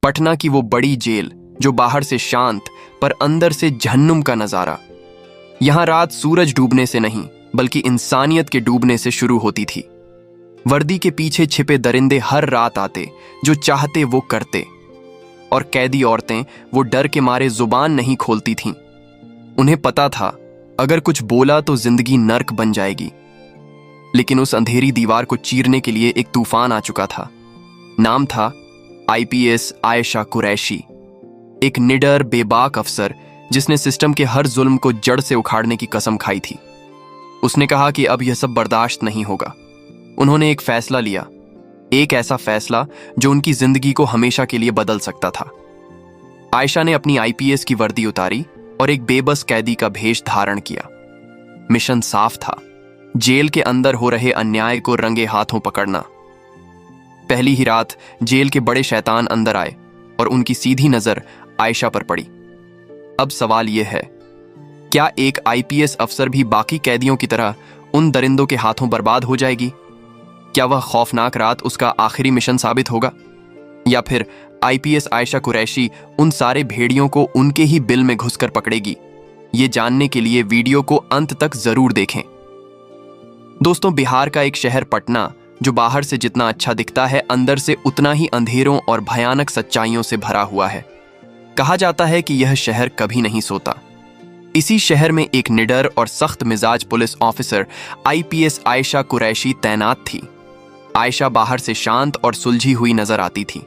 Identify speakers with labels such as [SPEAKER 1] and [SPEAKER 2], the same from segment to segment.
[SPEAKER 1] पटना की वो बड़ी जेल जो बाहर से शांत पर अंदर से जहन्नुम का नजारा। यहां रात सूरज डूबने से नहीं बल्कि इंसानियत के डूबने से शुरू होती थी। वर्दी के पीछे छिपे दरिंदे हर रात आते, जो चाहते वो करते, और कैदी औरतें वो डर के मारे जुबान नहीं खोलती थीं। उन्हें पता था अगर कुछ बोला तो जिंदगी नर्क बन जाएगी। लेकिन उस अंधेरी दीवार को चीरने के लिए एक तूफान आ चुका था। नाम था आईपीएस आयशा कुरैशी, एक निडर बेबाक अफसर जिसने सिस्टम के हर जुल्म को जड़ से उखाड़ने की कसम खाई थी। उसने कहा कि अब यह सब बर्दाश्त नहीं होगा। उन्होंने एक फैसला लिया, एक ऐसा फैसला जो उनकी जिंदगी को हमेशा के लिए बदल सकता था। आयशा ने अपनी आईपीएस की वर्दी उतारी और एक बेबस कैदी का भेष धारण किया। मिशन साफ था, जेल के अंदर हो रहे अन्याय को रंगे हाथों पकड़ना। पहली ही रात जेल के बड़े शैतान अंदर आए और उनकी सीधी नजर आयशा पर पड़ी। अब सवाल यह है, क्या एक आईपीएस अफसर भी बाकी कैदियों की तरह उन दरिंदों के हाथों बर्बाद हो जाएगी? क्या वह खौफनाक रात उसका आखिरी मिशन साबित होगा, या फिर आईपीएस आयशा कुरैशी उन सारे भेड़ियों को उनके ही बिल में घुसकर पकड़ेगी? ये जानने के लिए वीडियो को अंत तक जरूर देखें। दोस्तों, बिहार का एक शहर पटना, जो बाहर से जितना अच्छा दिखता है अंदर से उतना ही अंधेरों और भयानक सच्चाइयों से भरा हुआ है। कहा जाता है कि यह शहर कभी नहीं सोता। इसी शहर में एक निडर और सख्त मिजाज police officer IPS Ayesha Qureshi तैनात थी। आयशा बाहर से शांत और सुलझी हुई नजर आती थी,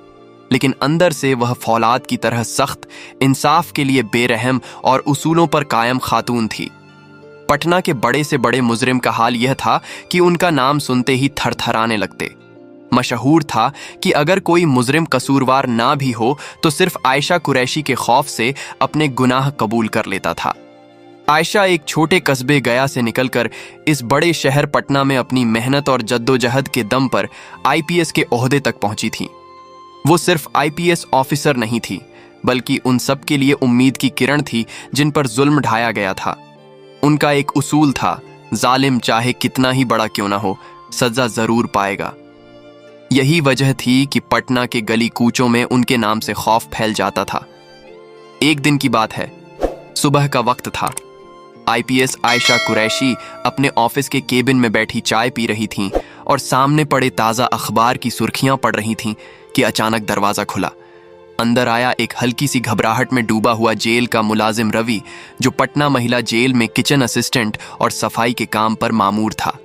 [SPEAKER 1] लेकिन अंदर से वह फौलाद की तरह सख्त, इंसाफ के लिए बेरहम और उसूलों पर कायम खातून थी। पटना के बड़े से बड़े मुजरिम का हाल यह था कि उनका नाम सुनते ही थरथराने लगते। मशहूर था कि अगर कोई मुजरिम कसूरवार ना भी हो तो सिर्फ आयशा कुरैशी के खौफ से अपने गुनाह कबूल कर लेता था। आयशा एक छोटे कस्बे गया से निकलकर इस बड़े शहर पटना में अपनी मेहनत और जद्दोजहद के दम पर आईपीएस के ओहदे तक पहुंची थी। वो सिर्फ आईपीएस ऑफिसर नहीं थी, बल्कि उन सब के लिए उम्मीद की किरण थी जिन पर जुल्म ढाया गया था। उनका एक उसूल था, जालिम चाहे कितना ही बड़ा क्यों ना हो, सजा जरूर पाएगा। यही वजह थी कि पटना के गली कूचों में उनके नाम से खौफ फैल जाता था। एक दिन की बात है, सुबह का वक्त था। आईपीएस आयशा कुरैशी अपने ऑफिस के केबिन में बैठी चाय पी रही थीं और सामने पड़े ताज़ा अखबार की सुर्खियां पढ़ रही थीं कि अचानक दरवाज़ा खुला। अंदर आया एक हल्की सी घबराहट में डूबा हुआ जेल का मुलाजिम रवि, जो पटना महिला जेल में किचन असिस्टेंट और सफाई के काम पर मामूर था।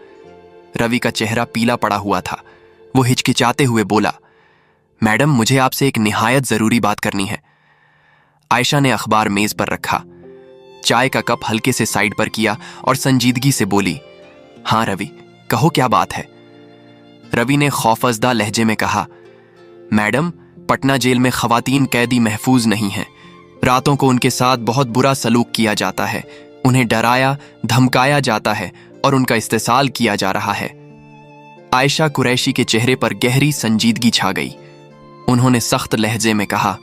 [SPEAKER 1] रवि का चेहरा पीला पड़ा हुआ था। वो हिचकिचाते हुए बोला, मैडम, मुझे आपसे एक निहायत जरूरी बात करनी है। आयशा ने अखबार मेज पर रखा, चाय का कप हल्के से साइड पर किया और संजीदगी से बोली, हाँ रवि, कहो क्या बात है। रवि ने खौफजदा लहजे में कहा, मैडम, पटना जेल में खवातीन कैदी महफूज नहीं हैं। रातों को उनके साथ बहुत बुरा सलूक किया जाता है, उन्हें डराया धमकाया जाता है और उनका इस्तेसाल किया जा रहा है। आयशा कुरैशी के चेहरे पर गहरी संजीदगी छा गई। उन्होंने सख्त लहजे में कहा,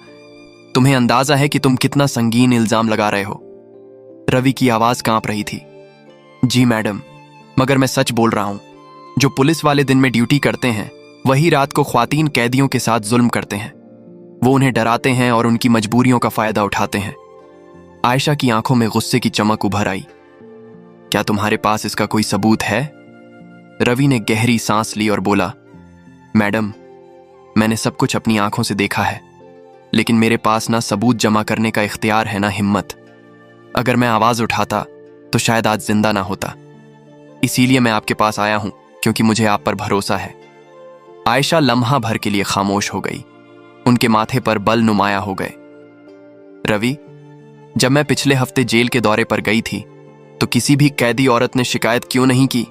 [SPEAKER 1] तुम्हें अंदाजा है कि तुम कितना संगीन इल्जाम लगा रहे हो? रवि की आवाज कांप रही थी। जी मैडम, मगर मैं सच बोल रहा हूं। जो पुलिस वाले दिन में ड्यूटी करते हैं वही रात को ख्वातीन कैदियों के साथ जुल्म करते हैं। वो उन्हें डराते हैं और उनकी मजबूरियों का फायदा उठाते हैं। आयशा की आंखों में गुस्से की चमक उभर आई। क्या तुम्हारे पास इसका कोई सबूत है? रवि ने गहरी सांस ली और बोला, मैडम, मैंने सब कुछ अपनी आंखों से देखा है, लेकिन मेरे पास ना सबूत जमा करने का इख्तियार है ना हिम्मत। अगर मैं आवाज उठाता तो शायद आज जिंदा ना होता। इसीलिए मैं आपके पास आया हूं, क्योंकि मुझे आप पर भरोसा है। आयशा लम्हा भर के लिए खामोश हो गई। उनके माथे पर बल नुमाया हो गए। रवि, जब मैं पिछले हफ्ते जेल के दौरे पर गई थी तो किसी भी कैदी औरत ने शिकायत क्यों नहीं की?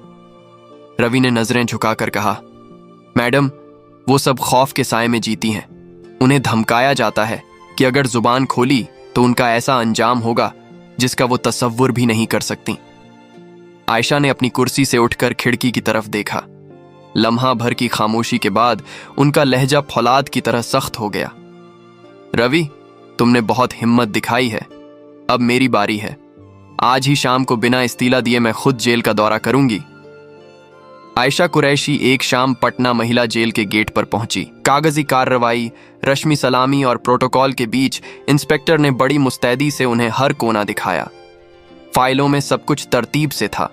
[SPEAKER 1] रवि ने नजरें झुकाकर कहा, मैडम, वो सब खौफ के साए में जीती हैं। उन्हें धमकाया जाता है कि अगर जुबान खोली तो उनका ऐसा अंजाम होगा जिसका वो तसव्वुर भी नहीं कर सकती। आयशा ने अपनी कुर्सी से उठकर खिड़की की तरफ देखा। लम्हा भर की खामोशी के बाद उनका लहजा फौलाद की तरह सख्त हो गया। रवि, तुमने बहुत हिम्मत दिखाई है। अब मेरी बारी है। आज ही शाम को बिना इस्तीला दिए मैं खुद जेल का दौरा करूंगी। आयशा कुरैशी एक शाम पटना महिला जेल के गेट पर पहुंची। कागजी कार्रवाई, रस्मी सलामी और प्रोटोकॉल के बीच इंस्पेक्टर ने बड़ी मुस्तैदी से उन्हें हर कोना दिखाया। फाइलों में सब कुछ तरतीब से था,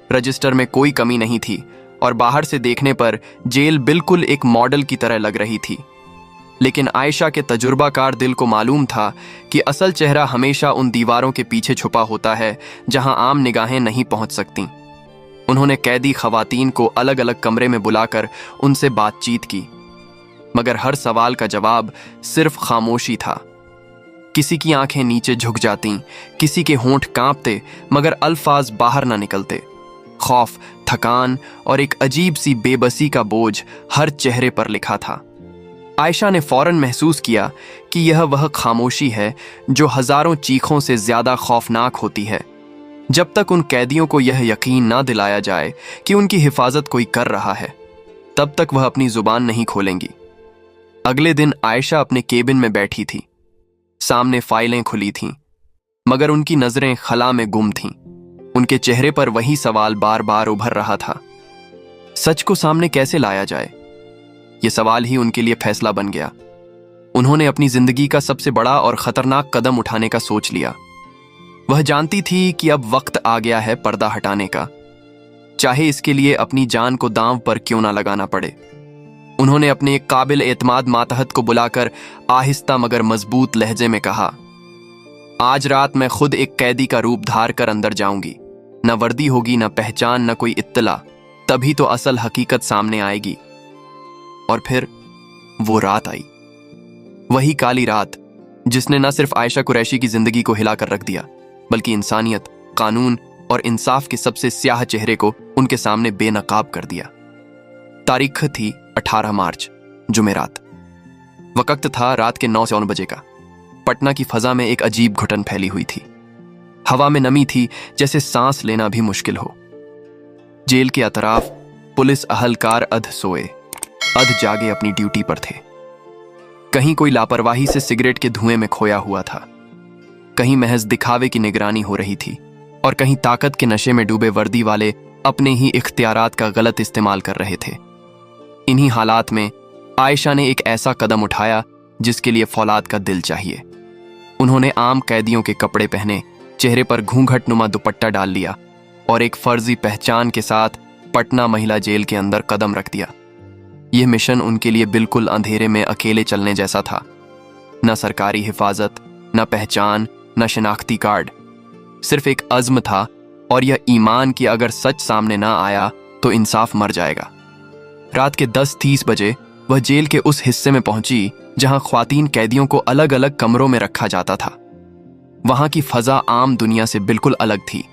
[SPEAKER 1] रजिस्टर में कोई कमी नहीं थी और बाहर से देखने पर जेल बिल्कुल एक मॉडल की तरह लग रही थी। लेकिन आयशा के तजुर्बाकार दिल को मालूम था कि असल चेहरा हमेशा उन दीवारों के पीछे छुपा होता है जहां आम निगाहें नहीं पहुंच सकती। उन्होंने कैदी खवातीन को अलग अलग कमरे में बुलाकर उनसे बातचीत की, मगर हर सवाल का जवाब सिर्फ खामोशी था। किसी की आंखें नीचे झुक जातीं, किसी के होंठ कांपते मगर अल्फाज बाहर ना निकलते। खौफ, थकान और एक अजीब सी बेबसी का बोझ हर चेहरे पर लिखा था। आयशा ने फौरन महसूस किया कि यह वह खामोशी है जो हजारों चीखों से ज्यादा खौफनाक होती है। जब तक उन कैदियों को यह यकीन ना दिलाया जाए कि उनकी हिफाजत कोई कर रहा है, तब तक वह अपनी जुबान नहीं खोलेंगी। अगले दिन आयशा अपने केबिन में बैठी थी। सामने फाइलें खुली थीं, मगर उनकी नजरें खला में गुम थीं। उनके चेहरे पर वही सवाल बार बार उभर रहा था, सच को सामने कैसे लाया जाए? यह सवाल ही उनके लिए फैसला बन गया। उन्होंने अपनी जिंदगी का सबसे बड़ा और खतरनाक कदम उठाने का सोच लिया। वह जानती थी कि अब वक्त आ गया है पर्दा हटाने का, चाहे इसके लिए अपनी जान को दांव पर क्यों ना लगाना पड़े। उन्होंने अपने एक काबिल एतमाद मातहत को बुलाकर आहिस्ता मगर मजबूत लहजे में कहा, आज रात मैं खुद एक कैदी का रूप धार कर अंदर जाऊंगी। न वर्दी होगी, न पहचान, न कोई इत्तला। तभी तो असल हकीकत सामने आएगी। और फिर वो रात आई, वही काली रात जिसने न सिर्फ आयशा कुरैशी की जिंदगी को हिलाकर रख दिया, बल्कि इंसानियत, कानून और इंसाफ के सबसे स्याह चेहरे को उनके सामने बेनकाब कर दिया। तारीख थी 18 मार्च, जुमेरात। वक्त था रात के 9 से 9 बजे का। पटना की फजा में एक अजीब घुटन फैली हुई थी। हवा में नमी थी, जैसे सांस लेना भी मुश्किल हो। जेल के अतराफ पुलिस अहलकार अध सोए, अध जागे अपनी ड्यूटी पर थे। कहीं कोई लापरवाही से सिगरेट के धुएं में खोया हुआ था, कहीं महज दिखावे की निगरानी हो रही थी, और कहीं ताकत के नशे में डूबे वर्दी वाले अपने ही इख्तियारात का गलत इस्तेमाल कर रहे थे। इन्हीं हालात में आयशा ने एक ऐसा कदम उठाया जिसके लिए फौलाद का दिल चाहिए। उन्होंने आम कैदियों के कपड़े पहने, चेहरे पर घूंघट नुमा दुपट्टा डाल लिया और एक फर्जी पहचान के साथ पटना महिला जेल के अंदर कदम रख दिया। यह मिशन उनके लिए बिल्कुल अंधेरे में अकेले चलने जैसा था। न सरकारी हिफाजत, न पहचान, न शिनाख्ती कार्ड, सिर्फ एक अज़्म था, और यह ईमान कि अगर सच सामने ना आया तो इंसाफ मर जाएगा। रात के 10:30 बजे वह जेल के उस हिस्से में पहुंची जहां ख्वातीन कैदियों को अलग अलग कमरों में रखा जाता था। वहां की फजा आम दुनिया से बिल्कुल अलग थी।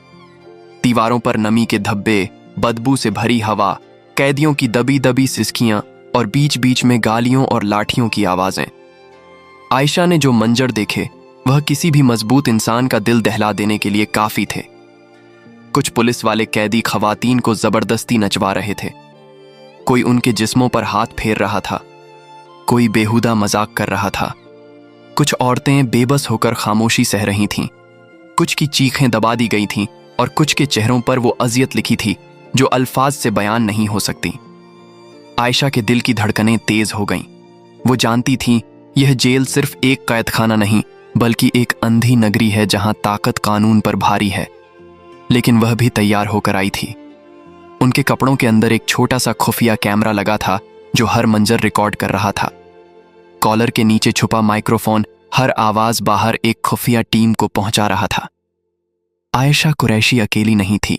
[SPEAKER 1] दीवारों पर नमी के धब्बे, बदबू से भरी हवा, कैदियों की दबी दबी सिसकियां और बीच बीच में गालियों और लाठियों की आवाजें। आयशा ने जो मंजर देखे वह किसी भी मजबूत इंसान का दिल दहला देने के लिए काफी थे। कुछ पुलिस वाले कैदी खवातीन को जबरदस्ती नचवा रहे थे, कोई उनके जिस्मों पर हाथ फेर रहा था, कोई बेहुदा मजाक कर रहा था। कुछ औरतें बेबस होकर खामोशी सह रही थीं, कुछ की चीखें दबा दी गई थीं और कुछ के चेहरों पर वो अजियत लिखी थी जो अल्फाज से बयान नहीं हो सकती। आयशा के दिल की धड़कनें तेज हो गईं। वो जानती थीं यह जेल सिर्फ एक कैदखाना नहीं बल्कि एक अंधी नगरी है जहां ताकत कानून पर भारी है। लेकिन वह भी तैयार होकर आई थी। उनके कपड़ों के अंदर एक छोटा सा खुफिया कैमरा लगा था जो हर मंजर रिकॉर्ड कर रहा था। कॉलर के नीचे छुपा माइक्रोफोन हर आवाज बाहर एक खुफिया टीम को पहुंचा रहा था। आयशा कुरैशी अकेली नहीं थी,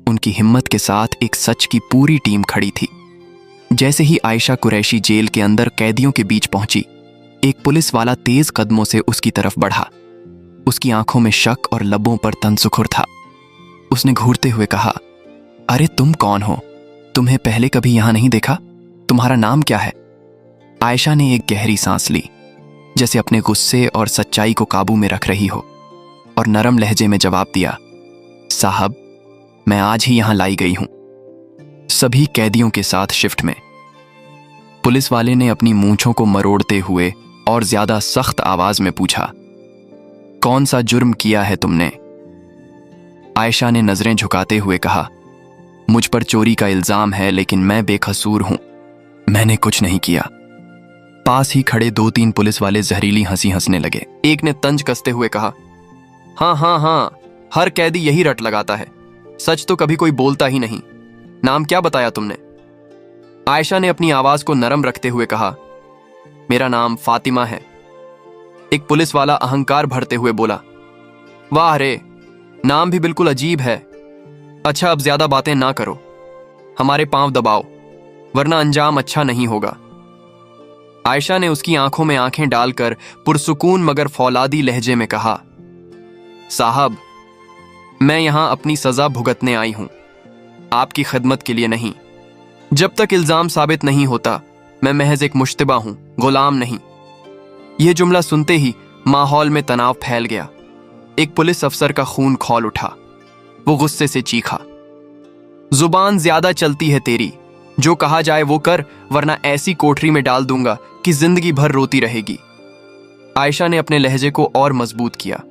[SPEAKER 1] उनकी हिम्मत के साथ एक सच की पूरी टीम खड़ी थी। जैसे ही आयशा कुरैशी जेल के अंदर कैदियों के बीच पहुंची, एक पुलिस वाला तेज कदमों से उसकी तरफ बढ़ा। उसकी आंखों में शक और लबों पर तनसुखुर था। उसने घूरते हुए कहा, अरे तुम कौन हो? तुम्हें पहले कभी यहां नहीं देखा। तुम्हारा नाम क्या है? आयशा ने एक गहरी सांस ली, जैसे अपने गुस्से और सच्चाई को काबू में रख रही हो, और नरम लहजे में जवाब दिया, साहब, मैं आज ही यहां लाई गई हूं, सभी कैदियों के साथ शिफ्ट में। पुलिस वाले ने अपनी मूंछों को मरोड़ते हुए और ज्यादा सख्त आवाज में पूछा, कौन सा जुर्म किया है तुमने? आयशा ने नजरें झुकाते हुए कहा, मुझ पर चोरी का इल्जाम है, लेकिन मैं बेकसूर हूं, मैंने कुछ नहीं किया। पास ही खड़े 2-3 पुलिस वाले जहरीली हंसी हंसने लगे। एक ने तंज कसते हुए कहा, हाँ हाँ हाँ, हर कैदी यही रट लगाता है, सच तो कभी कोई बोलता ही नहीं। नाम क्या बताया तुमने? आयशा ने अपनी आवाज को नरम रखते हुए कहा, मेरा नाम फातिमा है। एक पुलिस वाला अहंकार भरते हुए बोला, वाह रे, नाम भी बिल्कुल अजीब है। अच्छा, अब ज्यादा बातें ना करो, हमारे पांव दबाओ, वरना अंजाम अच्छा नहीं होगा। आयशा ने उसकी आंखों में आंखें डालकर पुरसुकून मगर फौलादी लहजे में कहा, साहब, मैं यहां अपनी सजा भुगतने आई हूं, आपकी खिदमत के लिए नहीं। जब तक इल्जाम साबित नहीं होता, मैं महज एक मुश्तबा हूं, गुलाम नहीं। यह जुमला सुनते ही माहौल में तनाव फैल गया। एक पुलिस अफसर का खून खौल उठा। वो गुस्से से चीखा, जुबान ज्यादा चलती है तेरी, जो कहा जाए वो कर, वरना ऐसी कोठरी में डाल दूंगा कि जिंदगी भर रोती रहेगी। आयशा ने अपने लहजे को और मजबूत किया,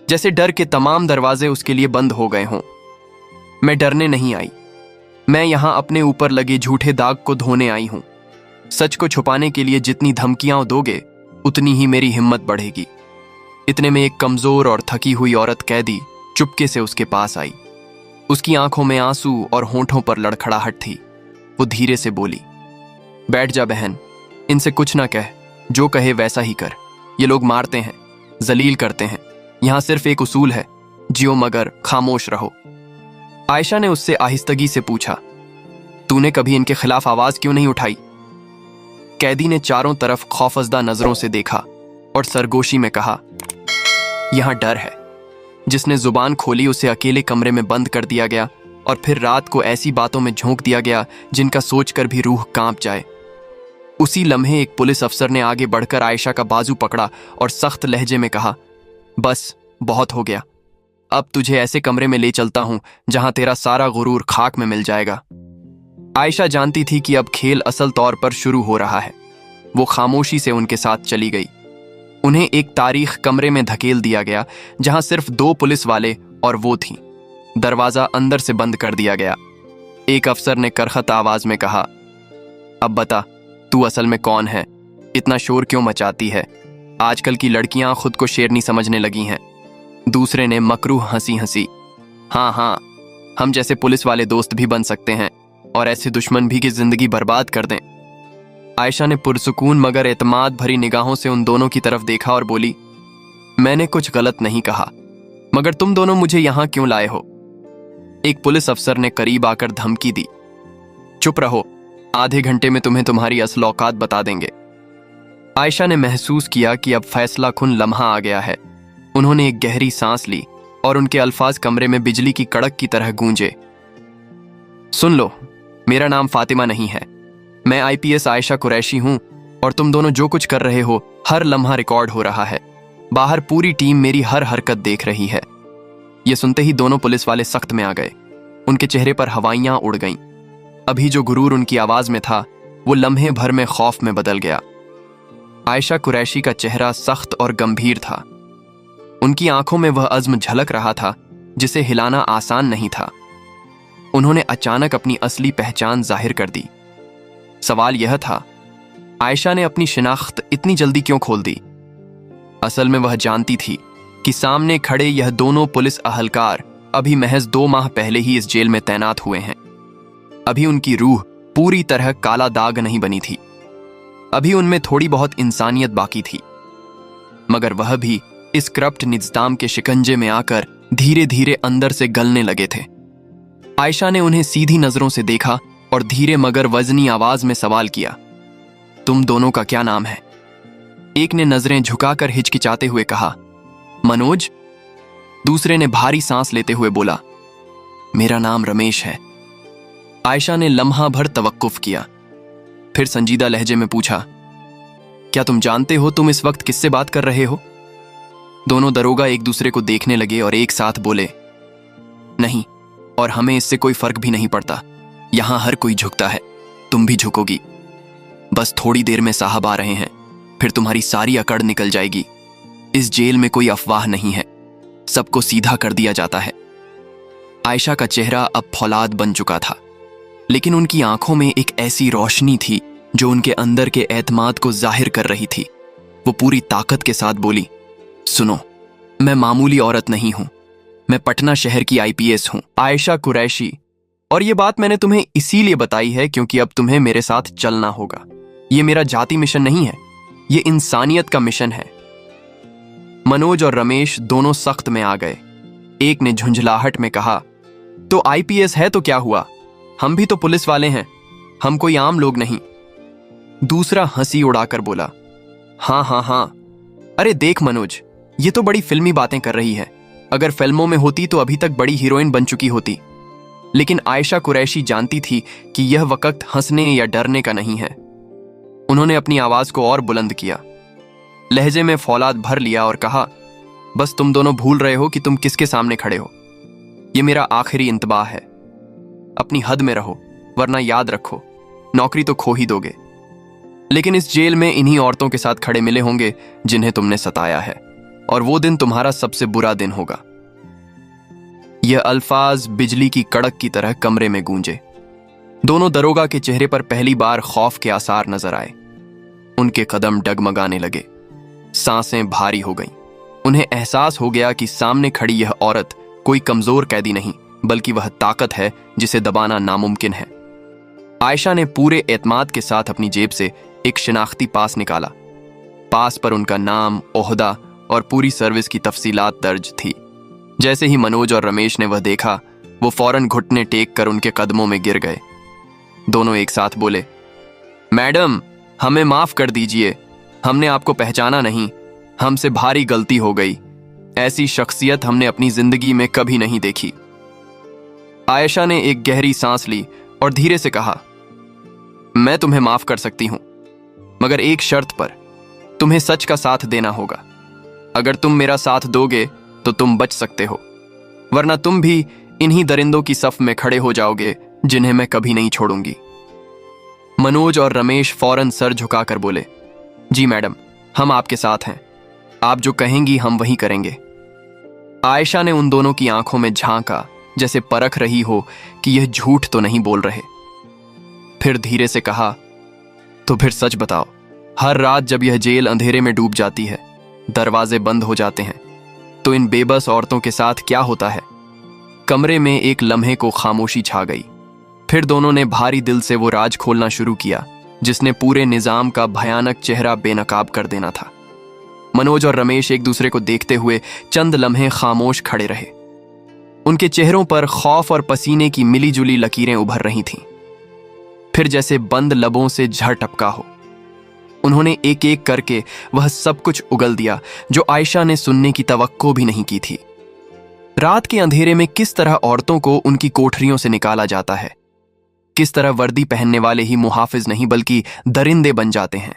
[SPEAKER 1] जैसे डर के तमाम दरवाजे उसके लिए बंद हो गए हों। मैं डरने नहीं आई, मैं यहां अपने ऊपर लगे झूठे दाग को धोने आई हूं। सच को छुपाने के लिए जितनी धमकियां दोगे, उतनी ही मेरी हिम्मत बढ़ेगी। इतने में एक कमजोर और थकी हुई औरत कैदी चुपके से उसके पास आई। उसकी आंखों में आंसू और होंठों पर लड़खड़ाहट थी। वो धीरे से बोली, बैठ जा बहन, इनसे कुछ ना कह, जो कहे वैसा ही कर। ये लोग मारते हैं, जलील करते हैं, यहां सिर्फ एक उसूल है, जियो मगर खामोश रहो। आयशा ने उससे आहिस्तगी से पूछा, तूने कभी इनके खिलाफ आवाज क्यों नहीं उठाई? कैदी ने चारों तरफ खौफजदा नजरों से देखा और सरगोशी में कहा, यहां डर है। जिसने जुबान खोली उसे अकेले कमरे में बंद कर दिया गया और फिर रात को ऐसी बातों में झोंक दिया गया जिनका सोचकर भी रूह कांप जाए। उसी लम्हे एक पुलिस अफसर ने आगे बढ़कर आयशा का बाजू पकड़ा और सख्त लहजे में कहा, बस बहुत हो गया, अब तुझे ऐसे कमरे में ले चलता हूं जहां तेरा सारा गुरूर खाक में मिल जाएगा। आयशा जानती थी कि अब खेल असल तौर पर शुरू हो रहा है। वो खामोशी से उनके साथ चली गई। उन्हें एक तारीख कमरे में धकेल दिया गया जहां सिर्फ 2 पुलिस वाले और वो थीं। दरवाजा अंदर से बंद कर दिया गया। एक अफसर ने करखत आवाज में कहा, अब बता, तू असल में कौन है? इतना शोर क्यों मचाती है? आजकल की लड़कियां खुद को शेरनी समझने लगी हैं। दूसरे ने मकरूह हंसी हंसी, हाँ हाँ, हम जैसे पुलिस वाले दोस्त भी बन सकते हैं और ऐसे दुश्मन भी कि जिंदगी बर्बाद कर दें। आयशा ने पुरसुकून मगर एतमाद भरी निगाहों से उन दोनों की तरफ देखा और बोली, मैंने कुछ गलत नहीं कहा, मगर तुम दोनों मुझे यहां क्यों लाए हो? एक पुलिस अफसर ने करीब आकर धमकी दी, चुप रहो, आधे घंटे में तुम्हें तुम्हारी असल औकात बता देंगे। आयशा ने महसूस किया कि अब फैसला कुन लम्हा आ गया है। उन्होंने एक गहरी सांस ली और उनके अल्फाज कमरे में बिजली की कड़क की तरह गूंजे। सुन लो, मेरा नाम फातिमा नहीं है, मैं आईपीएस आयशा कुरैशी हूं और तुम दोनों जो कुछ कर रहे हो हर लम्हा रिकॉर्ड हो रहा है। बाहर पूरी टीम मेरी हर हरकत देख रही है। यह सुनते ही दोनों पुलिस वाले सख्त में आ गए। उनके चेहरे पर हवाइयां उड़ गईं। अभी जो गुरूर उनकी आवाज में था वो लम्हे भर में खौफ में बदल गया। आयशा कुरैशी का चेहरा सख्त और गंभीर था। उनकी आंखों में वह अज़्म झलक रहा था जिसे हिलाना आसान नहीं था। उन्होंने अचानक अपनी असली पहचान जाहिर कर दी। सवाल यह था, आयशा ने अपनी शिनाख्त इतनी जल्दी क्यों खोल दी? असल में वह जानती थी कि सामने खड़े यह दोनों पुलिस अहलकार अभी महज 2 माह पहले ही इस जेल में तैनात हुए हैं। अभी उनकी रूह पूरी तरह काला दाग नहीं बनी थी। अभी उनमें थोड़ी बहुत इंसानियत बाकी थी, मगर वह भी इस करप्ट निज़ाम के शिकंजे में आकर धीरे धीरे अंदर से गलने लगे थे। आयशा ने उन्हें सीधी नजरों से देखा और धीरे मगर वजनी आवाज में सवाल किया, तुम दोनों का क्या नाम है? एक ने नजरें झुकाकर हिचकिचाते हुए कहा, मनोज। दूसरे ने भारी सांस लेते हुए बोला, मेरा नाम रमेश है। आयशा ने लम्हा भर तवक्कुफ किया, फिर संजीदा लहजे में पूछा, क्या तुम जानते हो तुम इस वक्त किससे बात कर रहे हो? दोनों दरोगा एक दूसरे को देखने लगे और एक साथ बोले, नहीं, और हमें इससे कोई फर्क भी नहीं पड़ता। यहां हर कोई झुकता है, तुम भी झुकोगी। बस थोड़ी देर में साहब आ रहे हैं, फिर तुम्हारी सारी अकड़ निकल जाएगी। इस जेल में कोई अफवाह नहीं है, सबको सीधा कर दिया जाता है। आयशा का चेहरा अब फौलाद बन चुका था, लेकिन उनकी आंखों में एक ऐसी रोशनी थी जो उनके अंदर के एतमाद को जाहिर कर रही थी। वो पूरी ताकत के साथ बोली, सुनो, मैं मामूली औरत नहीं हूं, मैं पटना शहर की आईपीएस हूं, आयशा कुरैशी। और ये बात मैंने तुम्हें इसीलिए बताई है क्योंकि अब तुम्हें मेरे साथ चलना होगा। ये मेरा जाति मिशन नहीं है, ये इंसानियत का मिशन है। मनोज और रमेश दोनों सख्त में आ गए। एक ने झुंझलाहट में कहा, तो आईपीएस है तो क्या हुआ, हम भी तो पुलिस वाले हैं, हम कोई आम लोग नहीं। दूसरा हंसी उड़ाकर बोला, हाँ हाँ हाँ, अरे देख मनोज, ये तो बड़ी फिल्मी बातें कर रही है, अगर फिल्मों में होती तो अभी तक बड़ी हीरोइन बन चुकी होती। लेकिन आयशा कुरैशी जानती थी कि यह वक्त हंसने या डरने का नहीं है। उन्होंने अपनी आवाज को और बुलंद किया, लहजे में फौलाद भर लिया और कहा, बस तुम दोनों भूल रहे हो कि तुम किसके सामने खड़े हो। ये मेरा आखिरी इंतबाह है, अपनी हद में रहो, वरना याद रखो नौकरी तो खो ही दोगे। लेकिन इस जेल में इन्हीं औरतों के साथ खड़े मिले होंगे जिन्हें तुमने सताया है, और वो दिन तुम्हारा सबसे बुरा दिन होगा। यह अल्फाज बिजली की कड़क की तरह कमरे में गूंजे। दोनों दरोगा के चेहरे पर पहली बार खौफ के आसार नजर आए। उनके कदम डगमगाने लगे, सांसें भारी हो गईं। उन्हें एहसास हो गया कि सामने खड़ी यह औरत कोई कमजोर कैदी नहीं, बल्कि वह ताकत है जिसे दबाना नामुमकिन है। आयशा ने पूरे एतमाद के साथ अपनी जेब से एक शिनाख्ती पास निकाला। पास पर उनका नाम, ओहदा और पूरी सर्विस की तफसीलात दर्ज थी। जैसे ही मनोज और रमेश ने वह देखा, वो फौरन घुटने टेक कर उनके कदमों में गिर गए। दोनों एक साथ बोले, मैडम, हमें माफ कर दीजिए, हमने आपको पहचाना नहीं, हमसे भारी गलती हो गई। ऐसी शख्सियत हमने अपनी जिंदगी में कभी नहीं देखी। आयशा ने एक गहरी सांस ली और धीरे से कहा, मैं तुम्हें माफ कर सकती हूं, मगर एक शर्त पर, तुम्हें सच का साथ देना होगा। अगर तुम मेरा साथ दोगे तो तुम बच सकते हो, वरना तुम भी इन्हीं दरिंदों की सफ में खड़े हो जाओगे जिन्हें मैं कभी नहीं छोड़ूंगी। मनोज और रमेश फौरन सर झुकाकर बोले, जी मैडम, हम आपके साथ हैं, आप जो कहेंगी हम वही करेंगे। आयशा ने उन दोनों की आंखों में झांका, जैसे परख रही हो कि यह झूठ तो नहीं बोल रहे। फिर धीरे से कहा, तो फिर सच बताओ, हर रात जब यह जेल अंधेरे में डूब जाती है, दरवाजे बंद हो जाते हैं, तो इन बेबस औरतों के साथ क्या होता है? कमरे में एक लम्हे को खामोशी छा गई। फिर दोनों ने भारी दिल से वो राज खोलना शुरू किया जिसने पूरे निजाम का भयानक चेहरा बेनकाब कर देना था। मनोज और रमेश एक दूसरे को देखते हुए चंद लम्हे खामोश खड़े रहे। उनके चेहरों पर खौफ और पसीने की मिलीजुली लकीरें उभर रही थीं। फिर जैसे बंद लबों से झड़ टपका हो, उन्होंने एक एक करके वह सब कुछ उगल दिया जो आयशा ने सुनने की तवक्को भी नहीं की थी। रात के अंधेरे में किस तरह औरतों को उनकी कोठरियों से निकाला जाता है, किस तरह वर्दी पहनने वाले ही मुहाफिज नहीं बल्कि दरिंदे बन जाते हैं,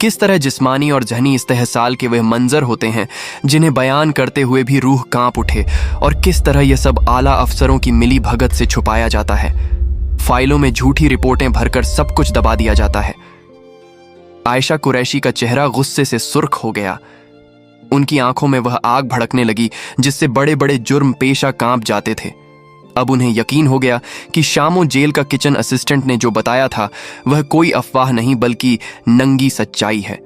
[SPEAKER 1] किस तरह जिस्मानी और जहनी इस्तेहसाल के वह मंजर होते हैं जिन्हें बयान करते हुए भी रूह कांप उठे, और किस तरह यह सब आला अफसरों की मिली भगत से छुपाया जाता है। फाइलों में झूठी रिपोर्टें भरकर सब कुछ दबा दिया जाता है। आयशा कुरैशी का चेहरा गुस्से से सुर्ख हो गया। उनकी आंखों में वह आग भड़कने लगी जिससे बड़े बड़े जुर्म पेशा कांप जाते थे। अब उन्हें यकीन हो गया कि शामों जेल का किचन असिस्टेंट ने जो बताया था वह कोई अफवाह नहीं बल्कि नंगी सच्चाई है।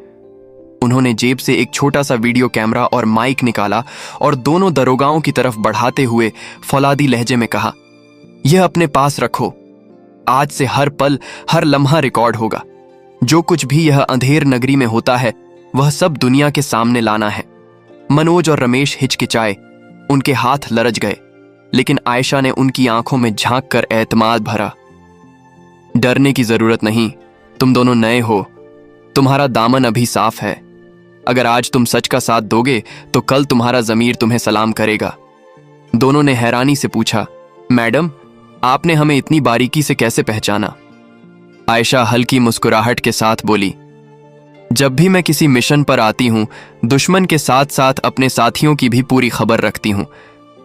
[SPEAKER 1] उन्होंने जेब से एक छोटा सा वीडियो कैमरा और माइक निकाला और दोनों दरोगाओं की तरफ बढ़ाते हुए फौलादी लहजे में कहा, यह अपने पास रखो, आज से हर पल हर लम्हा रिकॉर्ड होगा। जो कुछ भी यह अंधेर नगरी में होता है वह सब दुनिया के सामने लाना है। मनोज और रमेश हिचकिचाए, उनके हाथ लरज गए, लेकिन आयशा ने उनकी आंखों में झांक कर एतमाद भरा। डरने की जरूरत नहीं, तुम दोनों नए हो, तुम्हारा दामन अभी साफ है। अगर आज तुम सच का साथ दोगे तो कल तुम्हारा जमीर तुम्हें सलाम करेगा। दोनों ने हैरानी से पूछा, मैडम, आपने हमें इतनी बारीकी से कैसे पहचाना? आयशा हल्की मुस्कुराहट के साथ बोली, जब भी मैं किसी मिशन पर आती हूं, दुश्मन के साथ साथ अपने साथियों की भी पूरी खबर रखती हूं।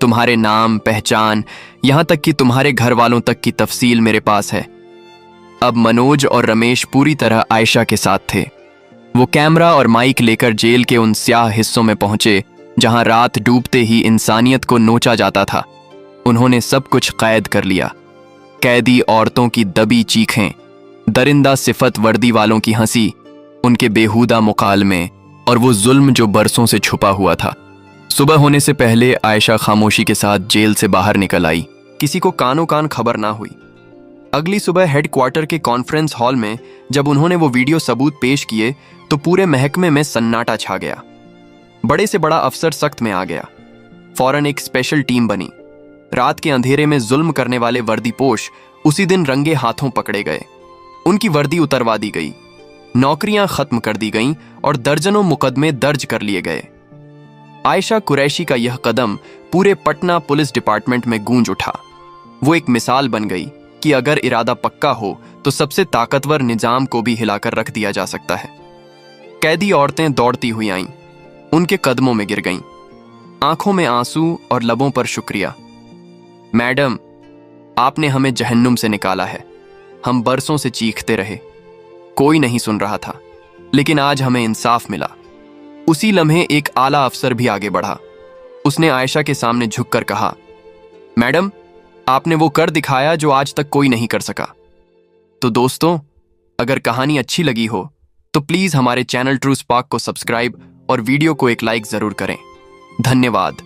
[SPEAKER 1] तुम्हारे नाम, पहचान, यहां तक कि तुम्हारे घर वालों तक की तफसील मेरे पास है। अब मनोज और रमेश पूरी तरह आयशा के साथ थे। वो कैमरा और माइक लेकर जेल के उन स्याह हिस्सों में पहुंचे जहां रात डूबते ही इंसानियत को नोचा जाता था। उन्होंने सब कुछ कैद कर लिया। कैदी औरतों की दबी चीखें, दरिंदा सिफत वर्दी वालों की हंसी, उनके बेहुदा मुकालमे और वो जुल्म जो बरसों से छुपा हुआ था। सुबह होने से पहले आयशा खामोशी के साथ जेल से बाहर निकल आई। किसी को कानों कान खबर ना हुई। अगली सुबह हेडक्वार्टर के कॉन्फ्रेंस हॉल में जब उन्होंने वो वीडियो सबूत पेश किए तो पूरे महकमे में सन्नाटा छा गया। बड़े से बड़ा अफसर सख्त में आ गया। फौरन एक स्पेशल टीम बनी। रात के अंधेरे में जुल्म करने वाले वर्दीपोश उसी दिन रंगे हाथों पकड़े गए। उनकी वर्दी उतरवा दी गई, नौकरियां खत्म कर दी गईं और दर्जनों मुकदमे दर्ज कर लिए गए। आयशा कुरैशी का यह कदम पूरे पटना पुलिस डिपार्टमेंट में गूंज उठा। वो एक मिसाल बन गई कि अगर इरादा पक्का हो तो सबसे ताकतवर निजाम को भी हिलाकर रख दिया जा सकता है। कैदी औरतें दौड़ती हुई आईं, उनके कदमों में गिर गईं, आंखों में आंसू और लबों पर शुक्रिया। मैडम, आपने हमें जहन्नुम से निकाला है। हम बरसों से चीखते रहे, कोई नहीं सुन रहा था, लेकिन आज हमें इंसाफ मिला। उसी लम्हे एक आला अफसर भी आगे बढ़ा। उसने आयशा के सामने झुककर कहा, मैडम, आपने वो कर दिखाया जो आज तक कोई नहीं कर सका। तो दोस्तों, अगर कहानी अच्छी लगी हो तो प्लीज हमारे चैनल ट्रू स्पार्क को सब्सक्राइब और वीडियो को एक लाइक जरूर करें। धन्यवाद।